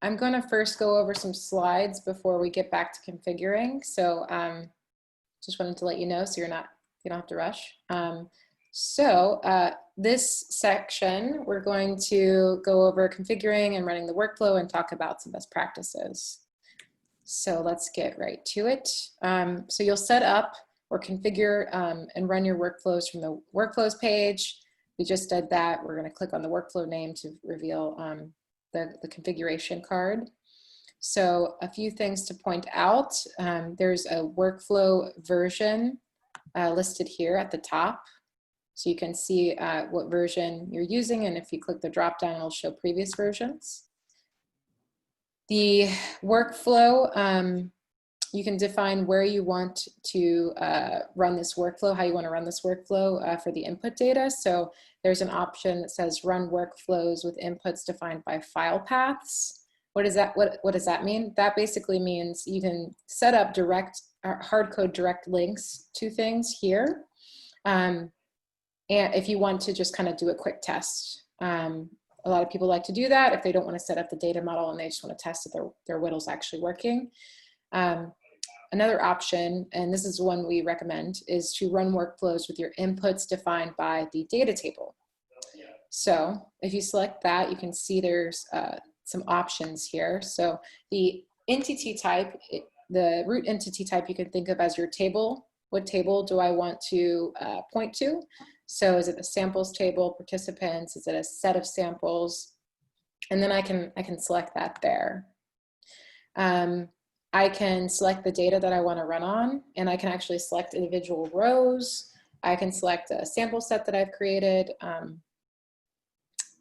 I'm going to first go over some slides before we get back to configuring. So just wanted to let you know so you don't have to rush. This section, we're going to go over configuring and running the workflow and talk about some best practices. So let's get right to it. So you'll set up or configure and run your workflows from the workflows page. We just did that. We're going to click on the workflow name to reveal the configuration card. So a few things to point out. There's a workflow version listed here at the top. So you can see what version you're using, and if you click the drop down, it'll show previous versions. The workflow, you can define where you want to run this workflow, how you want to run this workflow for the input data. So there's an option that says run workflows with inputs defined by file paths. What does that mean? That basically means you can set up direct hardcode direct links to things here. And if you want to just kind of do a quick test. A lot of people like to do that if they don't want to set up the data model and they just want to test that their WDL's actually working. Another option, and this is one we recommend, is to run workflows with your inputs defined by the data table. So if you select that, you can see there's some options here. So the entity type, the root entity type you can think of as your table. What table do I want to point to? So is it the samples table, participants? Is it a set of samples? And then I can select that there. I can select the data that I want to run on, and I can actually select individual rows. I can select a sample set that I've created,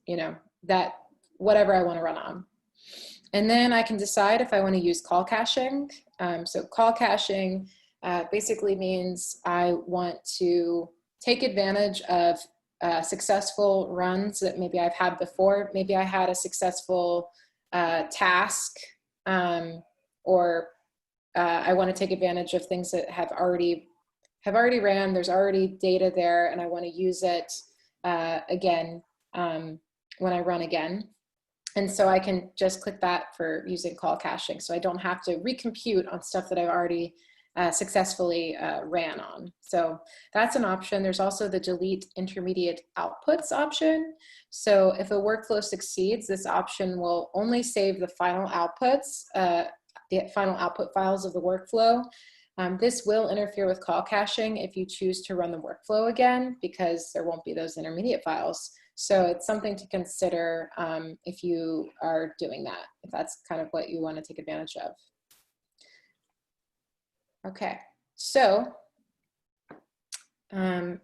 you know, that whatever I want to run on. And then I can decide if I want to use call caching. So call caching basically means I want to take advantage of successful runs that maybe I've had before. Maybe I had a successful task, or I want to take advantage of things that have already ran. There's already data there, and I want to use it again when I run again. And so I can just click that for using call caching, so I don't have to recompute on stuff that I've already successfully ran on. So that's an option. There's also the delete intermediate outputs option. So if a workflow succeeds, this option will only save the final outputs, the final output files of the workflow. This will interfere with call caching if you choose to run the workflow again, because there won't be those intermediate files. So it's something to consider if you are doing that, if that's kind of what you want to take advantage of. Okay, so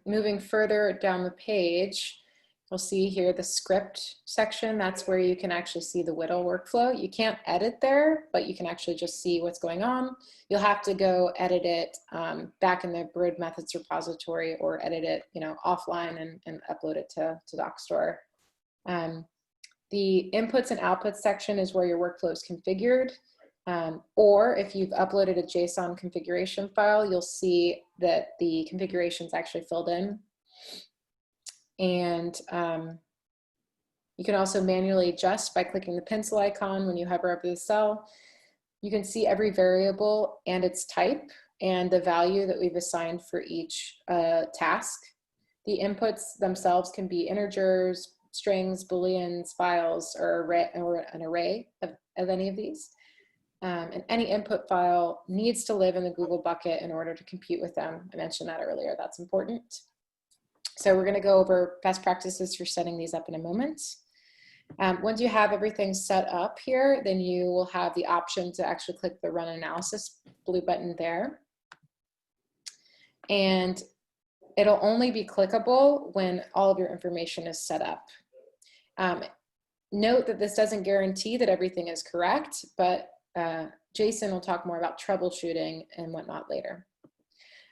moving further down the page, you'll see here the script section. That's where you can actually see the WDL workflow. You can't edit there, but you can actually just see what's going on. You'll have to go edit it back in the Broad Methods repository, or edit it, you know, offline and upload it to Dockstore. The inputs and outputs section is where your workflow is configured. Or if you've uploaded a JSON configuration file, you'll see that the configuration is actually filled in. And you can also manually adjust by clicking the pencil icon when you hover over the cell. You can see every variable and its type and the value that we've assigned for each task. The inputs themselves can be integers, strings, booleans, files, or an array of any of these. And any input file needs to live in the Google bucket in order to compute with them. I mentioned that earlier, that's important. So we're gonna go over best practices for setting these up in a moment. Once you have everything set up here, then you will have the option to actually click the Run Analysis blue button there. And it'll only be clickable when all of your information is set up. Note that this doesn't guarantee that everything is correct, but Jason will talk more about troubleshooting and whatnot later.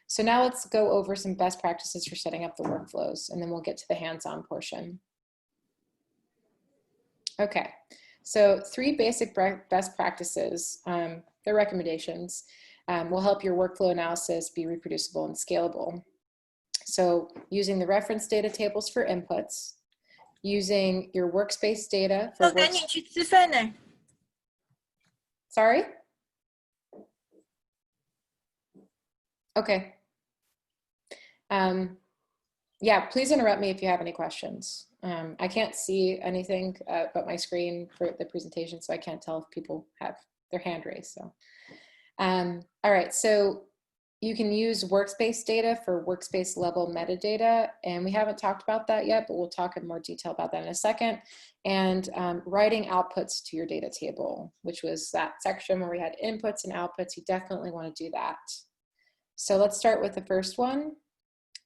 So now let's go over some best practices for setting up the workflows, and then we'll get to the hands-on portion. Okay, so 3 basic best practices, they're recommendations, will help your workflow analysis be reproducible and scalable. So using the reference data tables for inputs, using your workspace data for Sorry? Okay. Yeah, please interrupt me if you have any questions. I can't see anything but my screen for the presentation, so I can't tell if people have their hand raised. So, all right, so you can use Workspace data for Workspace level metadata, and we haven't talked about that yet, but we'll talk in more detail about that in a second. And writing outputs to your data table, which was that section where we had inputs and outputs. You definitely want to do that. So let's start with the first one.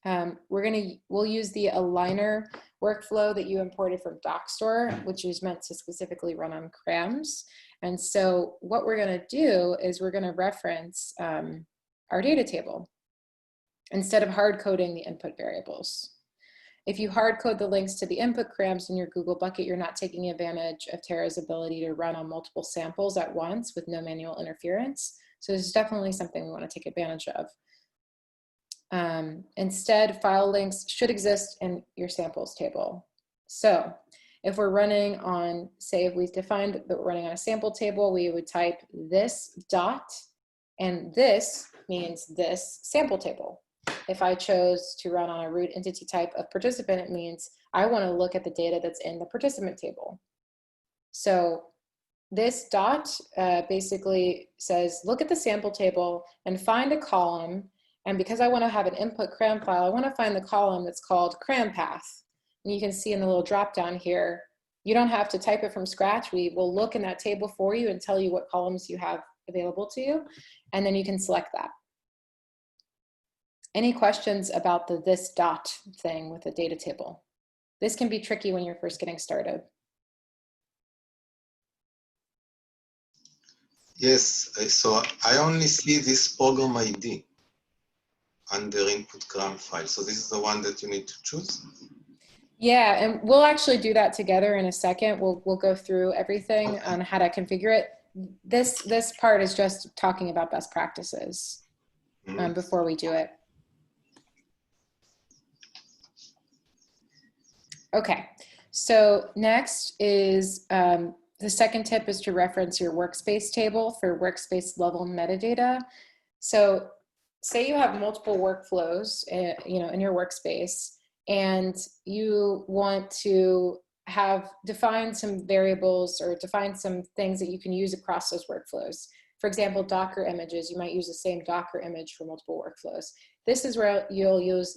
We'll use the aligner workflow that you imported from Dockstore, which is meant to specifically run on CRAMs. And so what we're going to do is we're going to reference our data table instead of hard coding the input variables. If you hard code the links to the input CRAMs in your Google bucket, you're not taking advantage of Terra's ability to run on multiple samples at once with no manual interference. So this is definitely something we want to take advantage of. Instead, file links should exist in your samples table. So if we're running on, say if we defined that we're running on a sample table, we would type this dot, and this means this sample table. If I chose to run on a root entity type of participant, it means I want to look at the data that's in the participant table. So this dot basically says, look at the sample table and find a column. And because I want to have an input CRAM file, I want to find the column that's called CRAM path. And you can see in the little drop down here, you don't have to type it from scratch. We will look in that table for you and tell you what columns you have available to you. And then you can select that. Any questions about the this dot thing with the data table? This can be tricky when you're first getting started. Yes, so I only see this program ID under input CRAM file. So this is the one that you need to choose? Yeah, and we'll actually do that together in a second. We'll go through everything on how to configure it. This part is just talking about best practices before we do it. Okay, so next is the second tip is to reference your workspace table for workspace level metadata. So say you have multiple workflows in your workspace, and you want to have defined some variables or define some things that you can use across those workflows. For example, Docker images, you might use the same Docker image for multiple workflows. This is where you'll use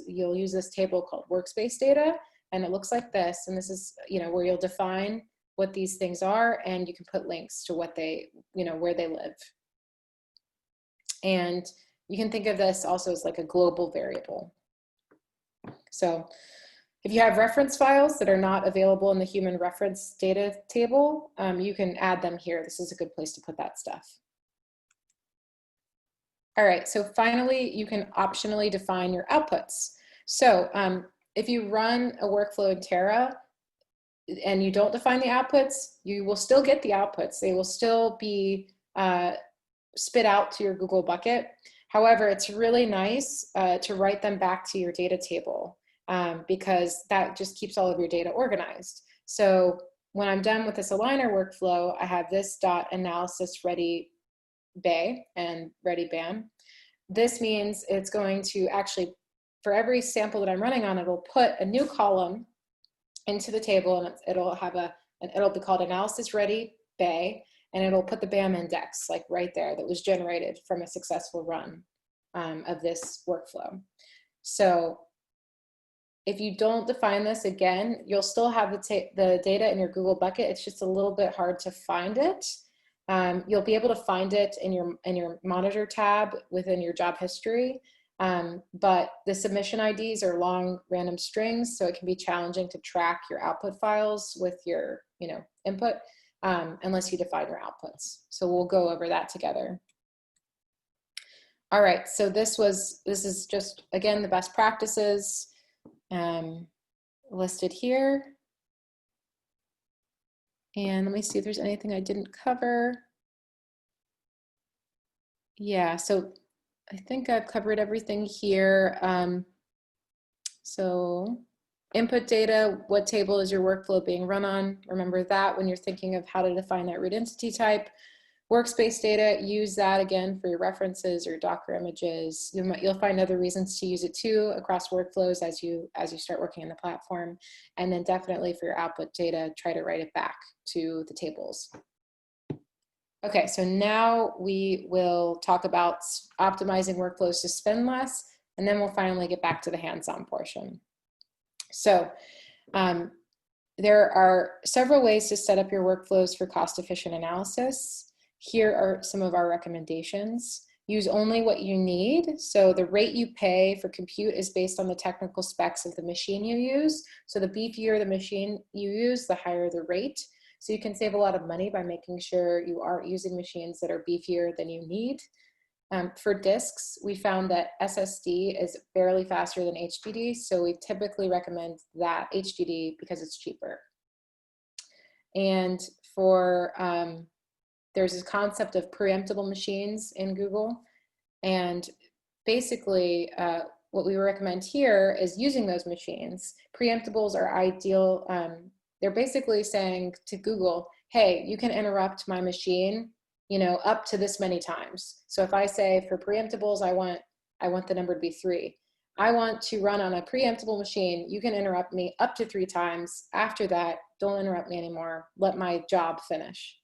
this table called workspace data, and it looks like this. And this is where you'll define what these things are, and you can put links to what they, where they live. And you can think of this also as like a global variable. So if you have reference files that are not available in the human reference data table, you can add them here. This is a good place to put that stuff. All right, so finally, you can optionally define your outputs. So if you run a workflow in Terra and you don't define the outputs, you will still get the outputs. They will still be spit out to your Google bucket. However, it's really nice to write them back to your data table because that just keeps all of your data organized. So when I'm done with this aligner workflow, I have this dot analysis ready bay and ready bam. This means it's going to actually, for every sample that I'm running on, it'll put a new column into the table, and it'll be called analysis ready bay, and it'll put the BAM index like right there that was generated from a successful run of this workflow. So if you don't define this, again, you'll still have the data in your Google bucket. It's just a little bit hard to find it. You'll be able to find it in your monitor tab within your job history, but the submission IDs are long random strings, so it can be challenging to track your output files with your input unless you define your outputs. So we'll go over that together. All right, so this is just, again, the best practices listed here. And let me see if there's anything I didn't cover. Yeah, so I think I've covered everything here. So input data, what table is your workflow being run on? Remember that when you're thinking of how to define that root entity type. Workspace data, use that again for your references or Docker images. You'll find other reasons to use it too across workflows as you start working in the platform. And then definitely for your output data, try to write it back to the tables. Okay, so now we will talk about optimizing workflows to spend less, and then we'll finally get back to the hands-on portion. So there are several ways to set up your workflows for cost-efficient analysis. Here are some of our recommendations. Use only what you need. So the rate you pay for compute is based on the technical specs of the machine you use. So the beefier the machine you use, the higher the rate. So you can save a lot of money by making sure you aren't using machines that are beefier than you need. For disks, we found that SSD is barely faster than HDD, so we typically recommend that HDD because it's cheaper. And for there's this concept of preemptible machines in Google, and basically what we recommend here is using those machines. Preemptibles are ideal. They're basically saying to Google, hey, you can interrupt my machine, you know, up to this many times. So if I say for preemptibles, I want the number to be 3. I want to run on a preemptible machine. You can interrupt me up to 3 times. After that, don't interrupt me anymore. Let my job finish.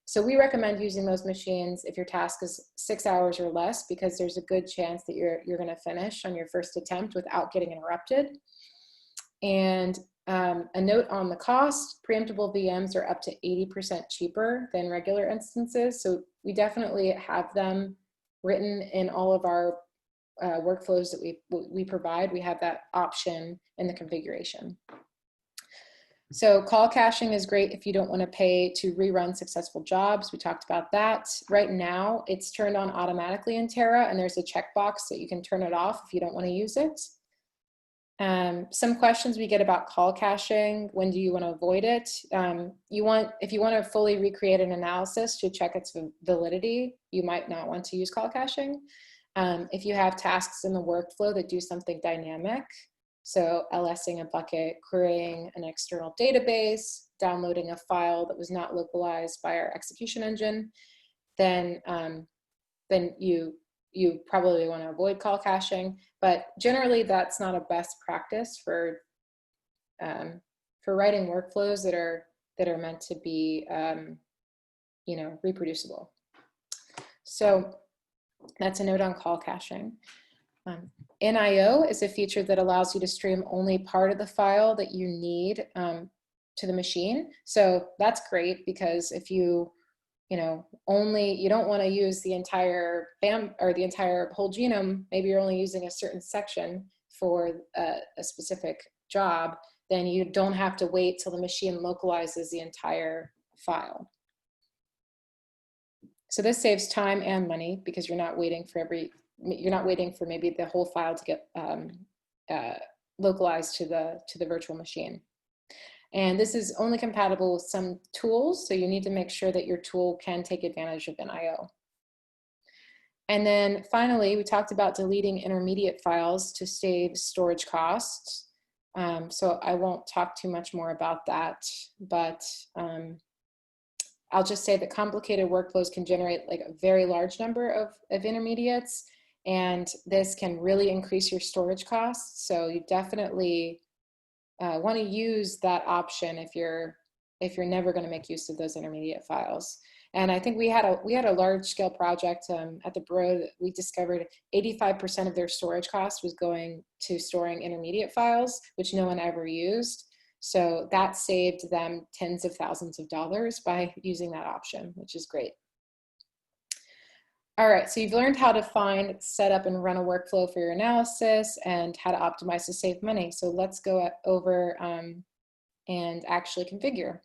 So we recommend using those machines if your task is 6 hours or less, because there's a good chance that you're going to finish on your first attempt without getting interrupted. And a note on the cost, preemptible VMs are up to 80% cheaper than regular instances. So we definitely have them written in all of our workflows that we provide. We have that option in the configuration. So call caching is great if you don't want to pay to rerun successful jobs. We talked about that. Right now, it's turned on automatically in Terra, and there's a checkbox that you can turn it off if you don't want to use it. Some questions we get about call caching: when do you want to avoid it? If you want to fully recreate an analysis to check its validity, you might not want to use call caching. If you have tasks in the workflow that do something dynamic, so LSing a bucket, querying an external database, downloading a file that was not localized by our execution engine, then you probably want to avoid call caching. But generally, that's not a best practice for writing workflows that are meant to be reproducible. So that's a note on call caching. NIO is a feature that allows you to stream only part of the file that you need to the machine. So that's great, because if you don't want to use the entire or the entire whole genome, maybe you're only using a certain section for a specific job, then you don't have to wait till the machine localizes the entire file. So this saves time and money, because you're not waiting for maybe the whole file to get localized to the virtual machine. And this is only compatible with some tools, so you need to make sure that your tool can take advantage of NIO. And then finally, we talked about deleting intermediate files to save storage costs. So I won't talk too much more about that, but I'll just say that complicated workflows can generate like a very large number of intermediates, and this can really increase your storage costs. So you definitely want to use that option if you're never going to make use of those intermediate files. And I think we had a large scale project at the Bureau that we discovered 85% of their storage cost was going to storing intermediate files, which no one ever used. So that saved them tens of thousands of dollars by using that option, which is great. All right, so you've learned how to find, set up, and run a workflow for your analysis, and how to optimize to save money. So let's go over and actually configure.